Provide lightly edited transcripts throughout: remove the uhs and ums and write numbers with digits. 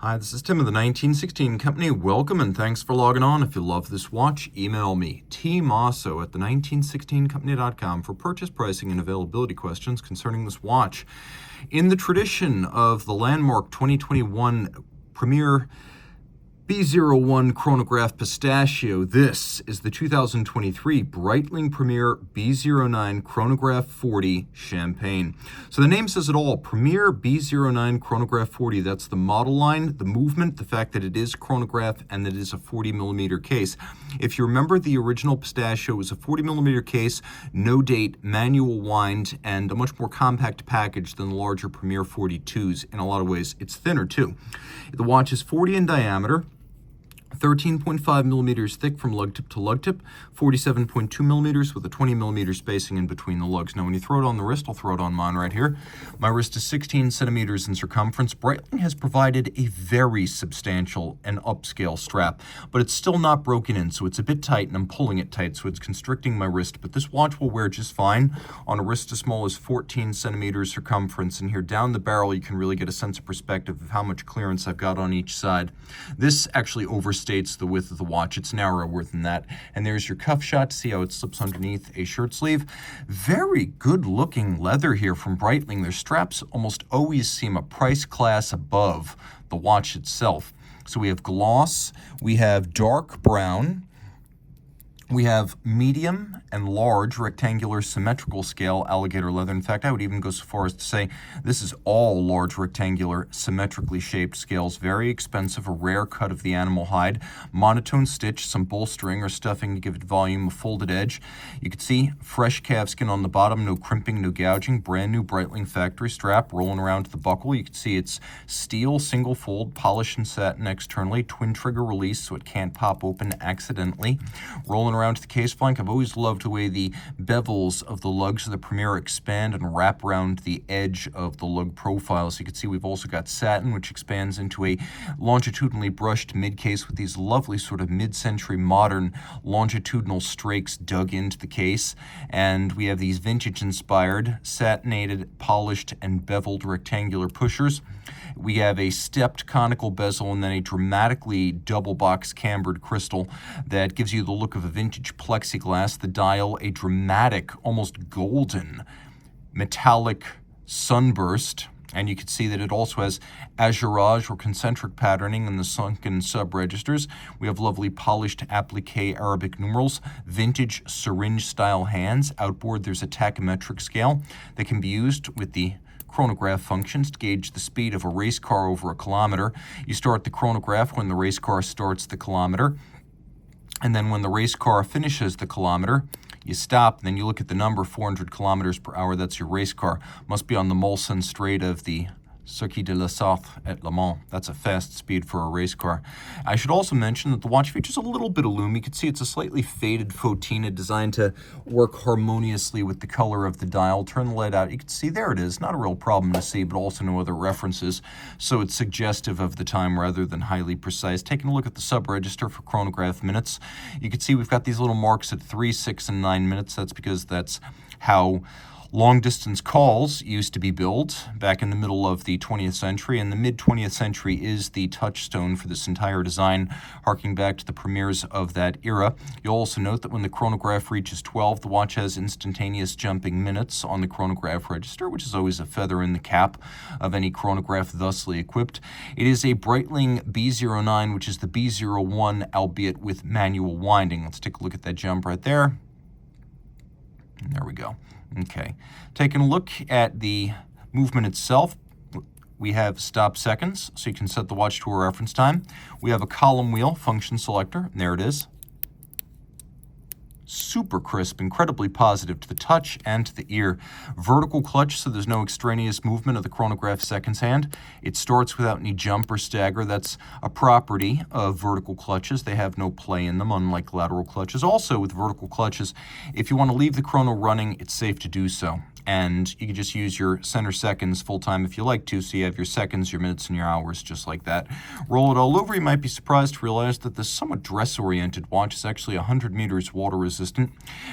Hi, this is Tim of the 1916 Company. Welcome and thanks for logging on. If you love this watch, email me, Team Mosso at the1916company.com for purchase, pricing, and availability questions concerning this watch. In the tradition of the landmark 2021 Premier B09 Chronograph Pistachio, this is the 2023 Breitling Premier B09 Chronograph 40 Champagne. So the name says it all, Premier B09 Chronograph 40. That's the model line, the movement, the fact that it is chronograph, and that it is a 40 millimeter case. If you remember, the original Pistachio was a 40 millimeter case, no date, manual wind, and a much more compact package than the larger Premier 42s. In a lot of ways, it's thinner too. The watch is 40 in diameter, 13.5 millimeters thick from lug tip to lug tip, 47.2 millimeters with a 20 millimeter spacing in between the lugs. Now, when you throw it on the wrist, I'll throw it on mine right here. My wrist is 16 centimeters in circumference. Breitling has provided a very substantial and upscale strap, but it's still not broken in, so it's a bit tight, and I'm pulling it tight, so it's constricting my wrist. But this watch will wear just fine on a wrist as small as 14 centimeters circumference. And here down the barrel, you can really get a sense of perspective of how much clearance I've got on each side. This actually overstates the width of the watch. It's narrower than that. And there's your cuff shot to see how it slips underneath a shirt sleeve. Very good looking leather here from Breitling. Their straps almost always seem a price class above the watch itself. So we have gloss, we have dark brown, we have medium and large rectangular symmetrical scale alligator leather. In fact, I would even go so far as to say this is all large rectangular symmetrically shaped scales. Very expensive, a rare cut of the animal hide. Monotone stitch, some bolstering or stuffing to give it volume, a folded edge. You can see fresh calfskin on the bottom, no crimping, no gouging. Brand new Breitling factory strap rolling around to the buckle. You can see it's steel, single fold, polished and satin externally, twin trigger release so it can't pop open accidentally. Rolling around to the case flank, I've always loved the way the bevels of the lugs of the Premier expand and wrap around the edge of the lug profile. So you can see we've also got satin, which expands into a longitudinally brushed mid-case with these lovely sort of mid-century modern longitudinal strakes dug into the case. And we have these vintage-inspired, satinated, polished, and beveled rectangular pushers. We have a stepped conical bezel and then a dramatically double-box cambered crystal that gives you the look of a vintage plexiglass. The dial, a dramatic, almost golden, metallic sunburst. And you can see that it also has azurage or concentric patterning in the sunken sub-registers. We have lovely polished applique Arabic numerals, vintage syringe-style hands. Outboard, there's a tachymetric scale that can be used with the chronograph functions to gauge the speed of a race car over a kilometer. You start the chronograph when the race car starts the kilometer. And then when the race car finishes the kilometer, you stop, and then you look at the number, 400 kilometers per hour. That's your race car. Must be on the Mulsanne Strait of the Circuit de la Sarthe at Le Mans. That's a fast speed for a race car. I should also mention that the watch features a little bit of lume. You can see it's a slightly faded photina designed to work harmoniously with the color of the dial. Turn the light out. You can see there it is. Not a real problem to see, but also no other references. So it's suggestive of the time rather than highly precise. Taking a look at the sub-register for chronograph minutes, you can see we've got these little marks at 3, 6, and 9 minutes. That's because that's how long-distance calls used to be billed back in the middle of the 20th century, and the mid-20th century is the touchstone for this entire design, harking back to the premieres of that era. You'll also note that when the chronograph reaches 12, the watch has instantaneous jumping minutes on the chronograph register, which is always a feather in the cap of any chronograph thusly equipped. It is a Breitling B09, which is the B01, albeit with manual winding. Let's take a look at that jump right there. And there we go. Okay, taking a look at the movement itself, we have stop seconds, so you can set the watch to a reference time. We have a column wheel function selector, and there it is. Super crisp, incredibly positive to the touch and to the ear. Vertical clutch, so there's no extraneous movement of the chronograph seconds hand. It starts without any jump or stagger. That's a property of vertical clutches. They have no play in them, unlike lateral clutches. Also, with vertical clutches, if you want to leave the chrono running, it's safe to do so. And you can just use your center seconds full-time if you like to, so you have your seconds, your minutes, and your hours just like that. Roll it all over. You might be surprised to realize that this somewhat dress-oriented watch is actually 100 meters water-resistant.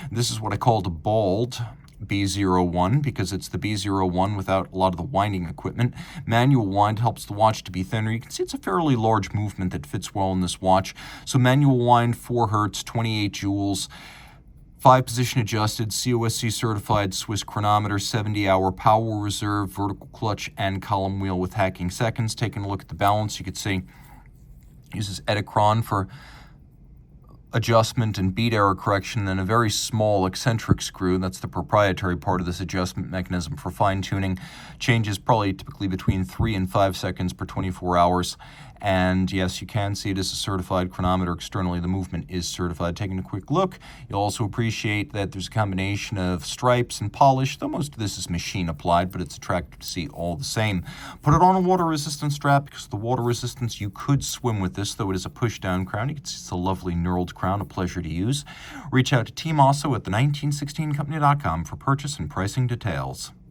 This is what I called a bald B01 because it's the B01 without a lot of the winding equipment. Manual wind helps the watch to be thinner. You can see it's a fairly large movement that fits well in this watch. So manual wind, 4 Hertz, 28 joules. 5-position adjusted, COSC certified Swiss chronometer, 70-hour power reserve, vertical clutch, and column wheel with hacking seconds. Taking a look at the balance, you could see uses Edicron for adjustment and beat error correction, and a very small eccentric screw. That's the proprietary part of this adjustment mechanism for fine-tuning. Changes probably typically between 3 and 5 seconds per 24 hours. And yes, you can see it is a certified chronometer externally. The movement is certified. Taking a quick look, you'll also appreciate that there's a combination of stripes and polish, though most of this is machine applied, but it's attractive to see all the same. Put it on a water-resistant strap because of the water resistance. You could swim with this, though it is a push-down crown. You can see it's a lovely knurled crown, a pleasure to use. Reach out to Team Mosso at the 1916company.com for purchase and pricing details.